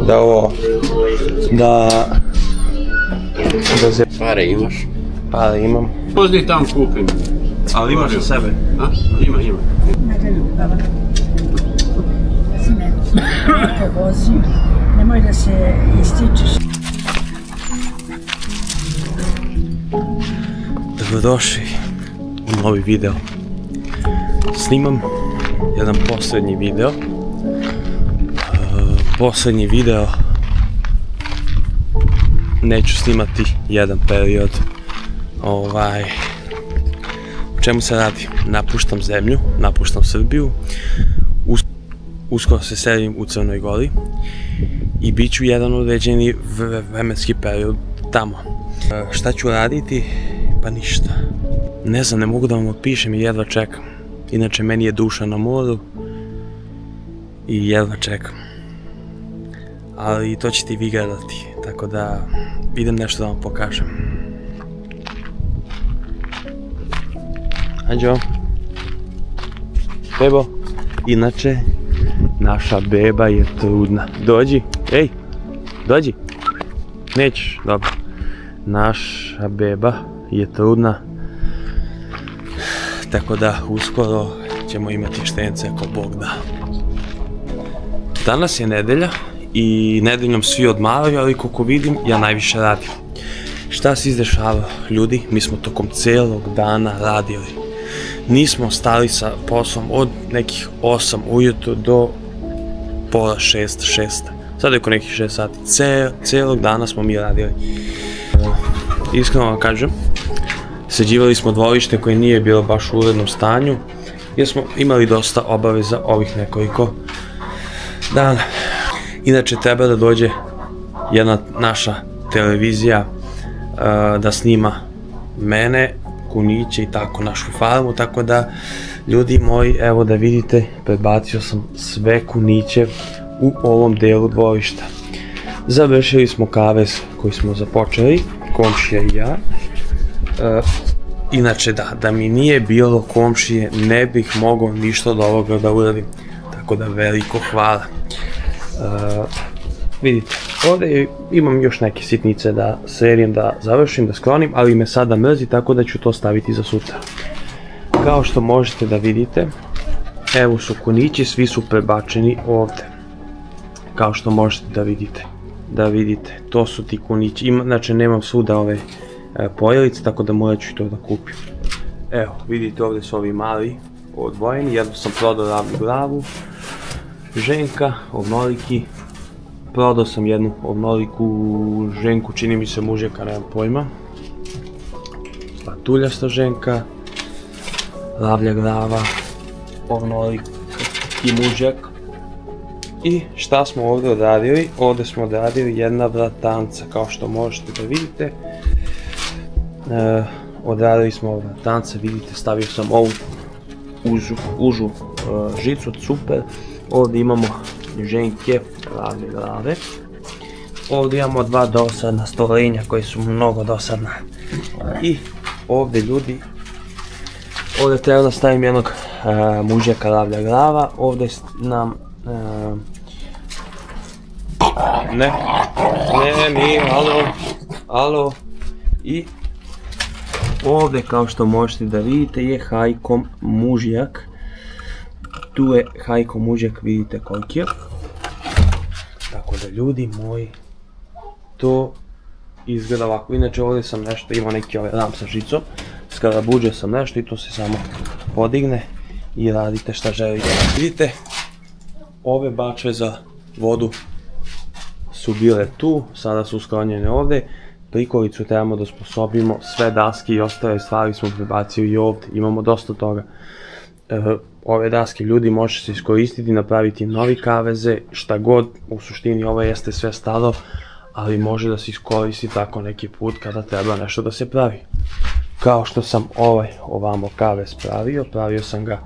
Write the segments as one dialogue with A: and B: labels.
A: da ovo, da se...
B: Pare imaš?
A: Pare imam.
B: Možda i tam kupim.
A: Ali imaš za sebe?
B: A? Ima.
C: Mada ljubava. Sine, ako vozi, nemoj da se ističeš.
A: Dobrodošli u novi video. Snimam jedan poslednji video. Poslednji video neću snimati jedan period. O čemu se radi? Napuštam zemlju, napuštam Srbiju. Uskoro se selim u Crnoj Gori i bit ću jedan određeni vremenski period tamo. Šta ću raditi? Pa ništa. Ne znam, ne mogu da vam opišem i jedva čekam. Inače, meni je duša na moru i jedva čekam. Ali to ćete i vi gledati, tako da idem nešto da vam pokažem. Anđo. Bebo. Inače, naša beba je trudna. Dođi, ej, dođi. Nećeš, dobro. Naša beba je trudna. Tako da uskoro ćemo imati štence ako Bog da. Danas je nedelja i nedeljom svi odmaraju, ali koliko vidim ja najviše radim. Šta se izdešava? Ljudi, mi smo tokom celog dana radili. Nismo stali sa poslom od nekih 8 ujutru do pola 6. Sada je oko nekih 6 sati. Celog dana smo mi radili. Iskreno vam kažem, sređivali smo dvorište koje nije bilo baš u urednom stanju, jer smo imali dosta obaveza ovih nekoliko dana. Inače, treba da dođe jedna naša televizija da snima mene, kuniće i tako, našu farmu, tako da, ljudi moji, evo da vidite, prebacio sam sve kuniće u ovom delu dvorišta. Završili smo kavez koji smo započeli, komšija i ja. Inače, da mi nije bilo komšije, ne bih mogao ništa od ovoga da uradim, tako da veliko hvala. Vidite, ovdje imam još neke sitnice da sredim, da završim, da sklonim, ali me sada mrzi, tako da ću to staviti za sutra. Kao što možete da vidite, evo su kunići, svi su prebačeni ovde. Kao što možete da vidite, to su ti kunići. Znači, nemam svuda ove pojelice, tako da morat ću to da kupim. Evo, vidite, ovde su ovi mali odvojeni, jedno sam prodao ravnu glavu, ženka, obnoliki. Prodao sam jednu obnoliku ženku, čini mi se mužjaka, nemam pojma. Patuljasta ženka, lavlja glava, obnoliki mužjak. I šta smo ovdje odradili? Ovdje smo odradili jedna vratanca, kao što možete da vidite. Odradili smo vratanca, vidite, stavio sam ovu užu žicu, super. Ovdje imamo ženke, ravne glave. Ovdje imamo dva dosadna stvorenja koji su mnogo dosadna. I ovdje, ljudi, ovdje treba da stavim jednog mužjaka, ravlja glava. Ovdje nam alo. I ovdje, kao što možete da vidite, je Hajko mužjak. Tu je Hajko mužjak, vidite koliki je. Tako da, ljudi moji, to izgleda ovako. Inače, ovdje sam nešto imao neki ram sa žicom. Skarabuđe sam nešto i to se samo podigne i radite šta želite. Vidite, ove bačve za vodu su bile tu, sada su sklonjene ovde. Prikolicu trebamo da osposobimo, sve daske i ostale stvari smo prebacili i ovde, imamo dosta toga. Ove daske, ljudi, može se iskoristiti, napraviti novi kaveze, šta god, u suštini ovo jeste sve staro, ali može da se iskoristi tako neki put kada treba nešto da se pravi. Kao što sam ovamo kavez pravio sam ga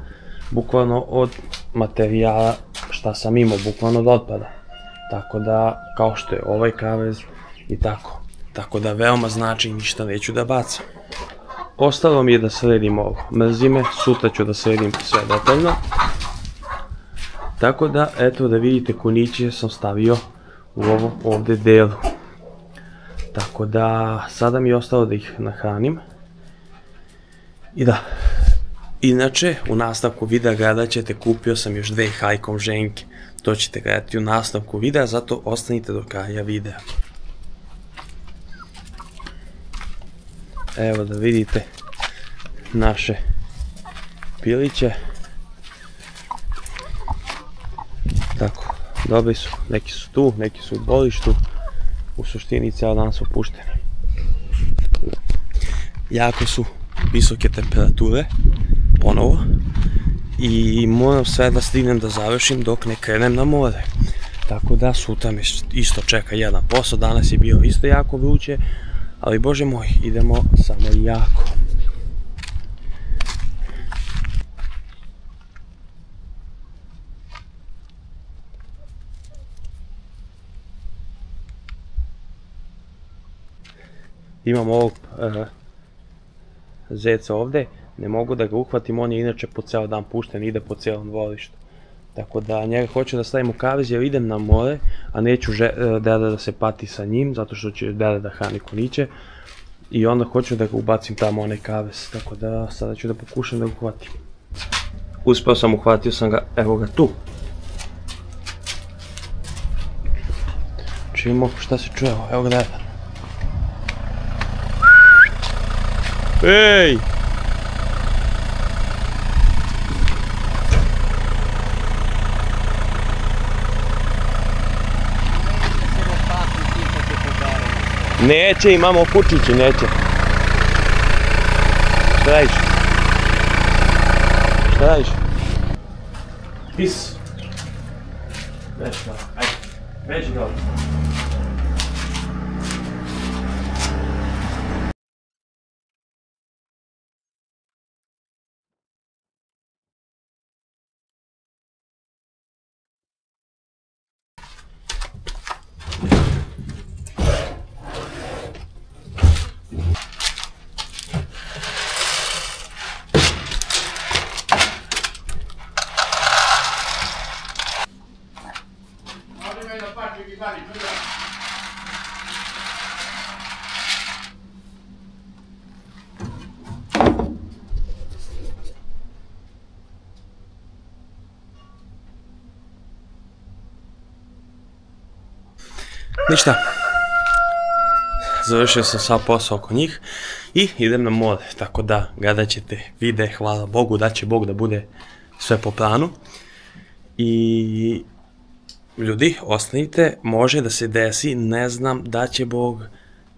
A: bukvalno od materijala šta sam imao, bukvalno od otpada. Tako da, kao što je ovaj kavez i tako. Tako da veoma znači, ništa neću da bacam. Ostalo mi je da sredim ovo, mrzi me, sutra ću da sredim sve detaljno. Tako da, eto da vidite, kuniće sam stavio u ovom ovdje delu. Tako da sada mi je ostalo da ih nahranim. I da, inače u nastavku videa gledat ćete, kupio sam još 2 Hajkom ženke. To ćete gledati u nastavku videa, zato ostanite do kraja videa. Evo da vidite naše piliće. Tako, dobri su, neki su tu, neki su u dvorištu. U suštini cijel dan su pušteni. Jako su visoke temperature, ponovo. I moram sve da stignem da završim dok ne krenem na more. Tako da sutra me isto čeka jedan posao, danas je bilo isto jako vruće, ali bože moj, idemo samo jako. Imam ovog zeca ovdje, ne mogu da ga uhvatim, on je inače po ceo dan pušten, ide po cijelom dvorištu. Tako da njega hoću da stavim u kavez jer idem na more, a neću deda da se pati sa njim, zato što će deda da hrani kuniće. I onda hoću da ga ubacim tamo onaj kavez, tako da sada ću da pokušam da ga uhvatim. Uspeo sam, uhvatio sam ga, evo ga tu. Čimo šta se čuje, evo ga deda. Ej! Neće, imamo kučiće, neće. Šta radiš? Šta radiš? Pis. Beži ga, ajde. Beži ga. Ništa, završio sam sav posao oko njih i idem na more, tako da gledat ćete videe, hvala Bogu, da će Bog da bude sve po planu. I ljudi, ostanite, može da se desi, ne znam, da će Bog,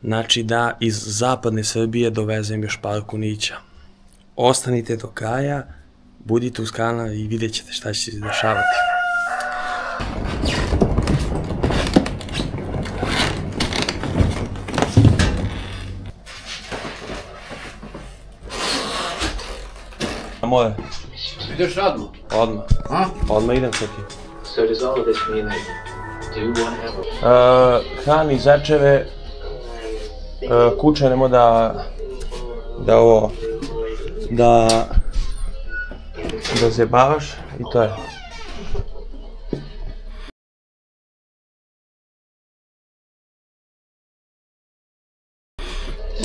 A: znači da iz zapadne Srbije dovezem još par kunića. Ostanite do kraja, budite uz kanal i vidjet ćete šta će se dešavati. Na more.
B: Ideš odmah?
A: Odmah.
B: A?
A: Odmah idem sa tim.
D: So does all of this mean that you do want to have a...
A: Hrani zečeve, kuće nemo da zjebavaš i to je.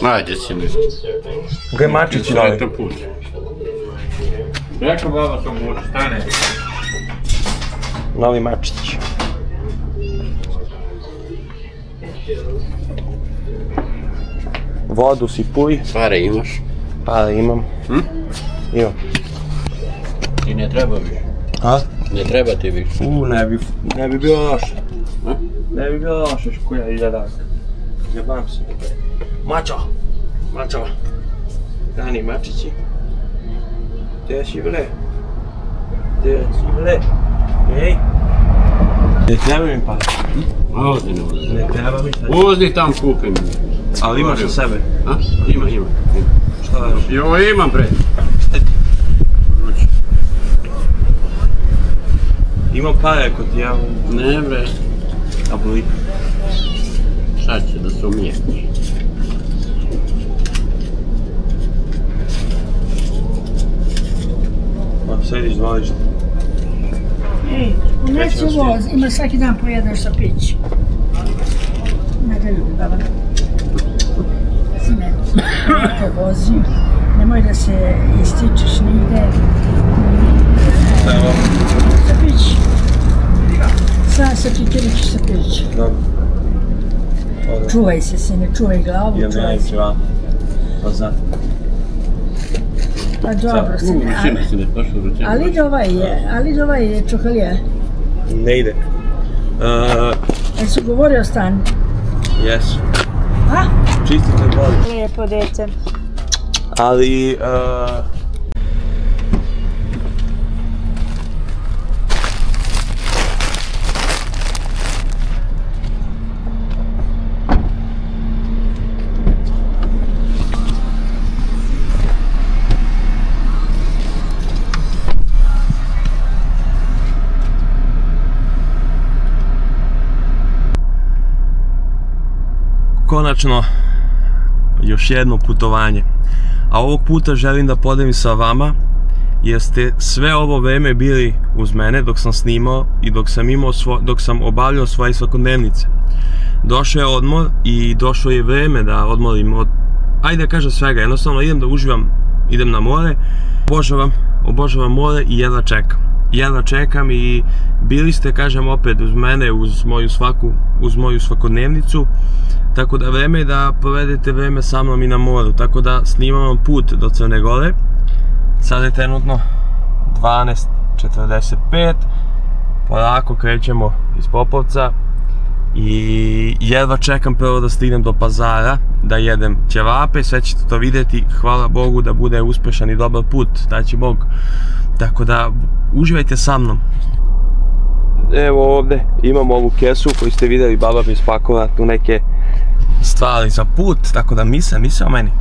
B: Ajde si mi.
A: Gdje je mačić novi?
B: Sve to put. Rekao baba sam mu stane.
A: Novi mačić. Vodu si puj.
B: Pare imaš?
A: Pare imam. Imam.
B: Ti ne treba više.
A: A?
B: Ne treba ti više.
A: Ne bi bilo loše. Ne bi bilo loše škuja 1000. Zjebam se. Mačo! Mačo! Dani mačići. Gdje si bre? Gdje si bre? Ej! Ne treba mi pare.
B: Ovdje ne uzem.
A: Ne treba mi pare.
B: Uzdi tam kupim.
A: Ali imaš za sebe?
B: A? Ima.
A: Šta daš?
B: Jo, imam bre.
A: Imam pare kod ti, ja...
B: Ne bre.
A: A boli?
B: Sad će da se umiješ.
A: Pa sediš dvorište.
C: Ej, unesi u voz, ima svaki dan po jedan štapić. baba. Sine, ovako vozi, nemoj da se ističeš nigde. Sapić. Sa čitirići sapić.
A: Dobro.
C: Čuvaj se, sine, čuvaj glavu, čuvaj se.
A: Pa za.
C: Pa dobro, sine, ali ovaj je čokolija.
A: Ne ide.
C: Jesu govorio stan?
A: Jesu.
C: A?
A: Čistite voli.
C: Lijepo dete.
A: Ali... Konačno još jedno putovanje, a ovog puta želim da podelim sa vama jer ste sve ovo vreme bili uz mene dok sam snimao i dok sam obavljao svoje svakodnevnice. Došao je odmor i došlo je vreme da odmorim od, ajde da kažem svega, jednostavno idem da uživam, idem na more, obožavam more i jedva čekam i bili ste, kažem opet, uz mene, uz moju svakodnevnicu, tako da vreme je da provedete vreme sa mnom i na moru, tako da snimam vam put do Crne Gore. Sad je trenutno 12:45, polako krećemo iz Popovca i jedva čekam prvo da stignem do Pazara, da jedem ćevape, sve ćete to vidjeti, hvala Bogu da bude uspešan i dobar put, daći Bog, tako da uživajte sa mnom. Evo ovdje imam ovu kesu koju ste vidjeli, baba mi spakova tu neke stvari za put, tako da misle o meni.